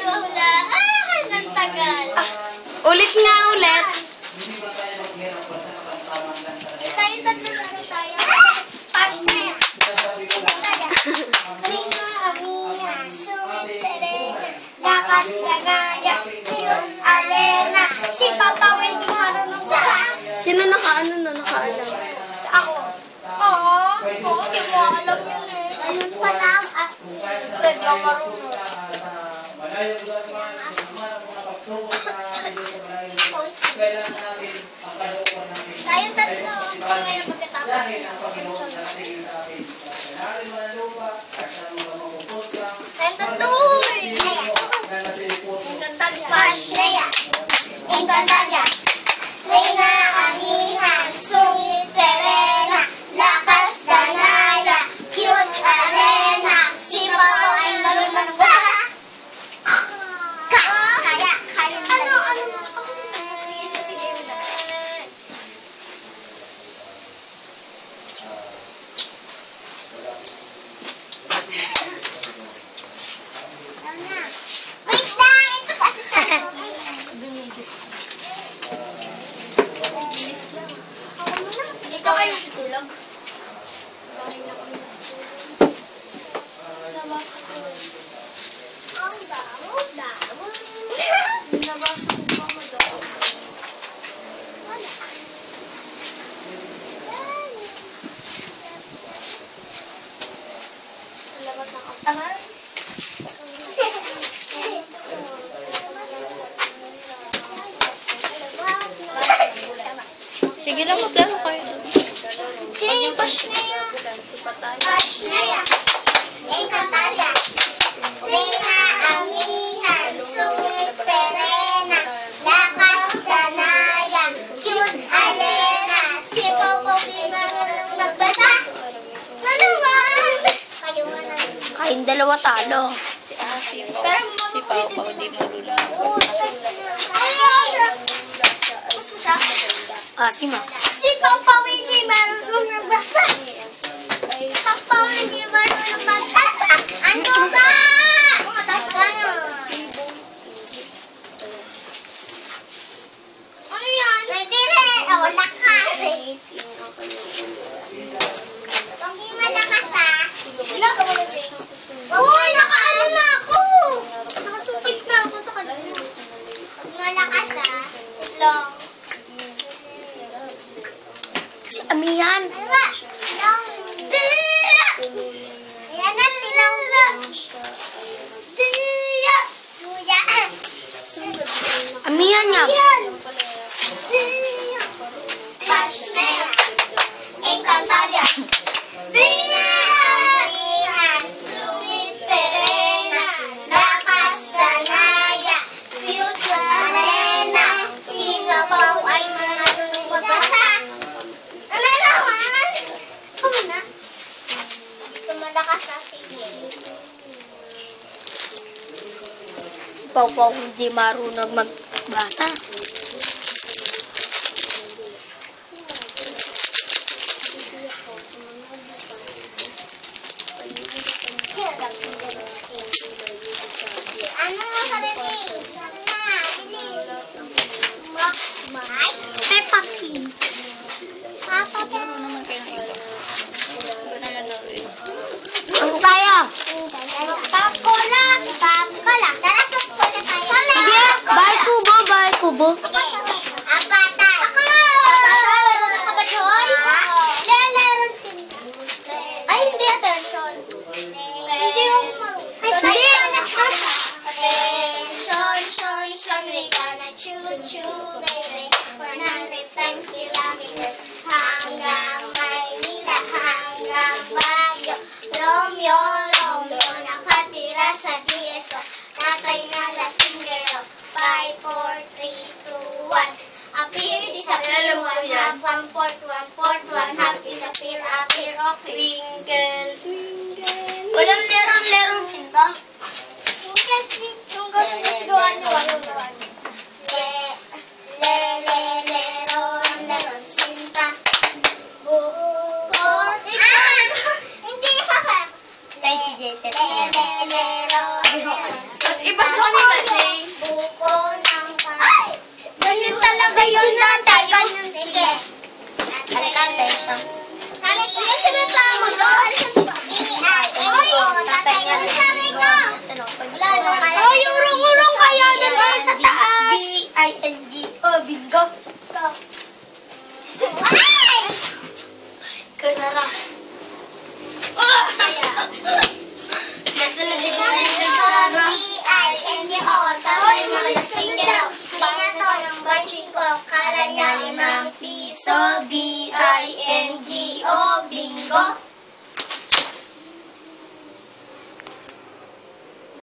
mahulaan. Ang tagal. Ulit nga, ulit. Tayo tatlo na rin tayo. Pass na yan. Prima, Amina, Sumit, Terena, Lakas, Lagaya, Cute, Arena, si Papa Wendy marunong sa... Sino nakaano na nakaalam? Ako. Oo, di mo alam yun eh. Ayun pa lang at pwede ako marunong. Tayong tatlo. Pamaya pagkatapos. Tayong tatlo. Pashlea. Encantadia. Reina, Amina, Sumit, Terena, Lakas, Danaya, Cute, Arena, si Papa ay marunong sa... Kaya. Ano? Sige. Wait lang! Ito kasi sa... Dito kayo natutulog. Ang damo. Nabasa ko pa mo daw. Salamat na kapatid. Sige lang, magkano kayo doon? Okay, Pashlea. Pashlea. Encantadia. Reina, Amina, Sumit, Terena, Lakas, Danaya, Cute, Arena, si Popo, di marunong magbasa. Ano ba? Kayo nga na. Kayong dalawa talo. Pero Si Papa, di marunong. gusto siya. Sige ma. Si Papa hindi marunong magbasa. Papa hindi marunong magbasa. Ano ba? Ano yan? Pwede rin. Wala kasi. Pag di malakas Wala ka wala dyan. Nakaano na ako. Nakasukit na ako sa kanya. Pag malakas lang. Si Amihan. Ano ba? Ayan na, sinangla. Luya. Amihan nga. Pashlea. Encantadia. Reina, Amina, Sumit, Terena, Lakas, Danaya, Cute, Arena, si Papa ay marunong magbasa. Ano naman? Come na. Dito malakas na sige. Si Papa hindi marunong magbasa. Ano nga sabi ni? Ano na? Bilis. Peppa Pig. Papa Pig. Ano tayo? Pakola. Pakola. Tara, pakola tayo. Sige, bye kubo. Sige. Apatan. Meron ka ba, Joy? Meron sila. Ay, hindi. Attention. Hindi yung... Attention, we gonna choo-choo, baby. 100 times kilometers. Hanggang Maynila, hanggang Baguio. Romeo, nakatira sa DSO. Tatay na lasinggero. 5, 4, 3, 2, 1. Appear, disappear, one half, 1/4, 1/2, disappear, appear, okay. Twinkle, twinkle. Walang lerong sinta. Yung guys, gawa niyo kayo. Leron sinta. Bukod. Hindi pa. Tayo si Jay. Leron sinta. Ipasa ko nila, Jay. Buko ng pan. Ganyan talaga yun tayo. Sige. Alicante siya. Halit mo yung reklamo doon. B-I-N-O. Tatay ka na sabi ko. Wala na kaya. Oh, yung urong-urong kaya doon sa taas. B-I-N-G-O. Bingo. Ay! Kasara. Nasunod din na yung kasara. B-I-N-G-O. Tawag mo na singero. Binato ng baching ko. Kala niya 5 piso. B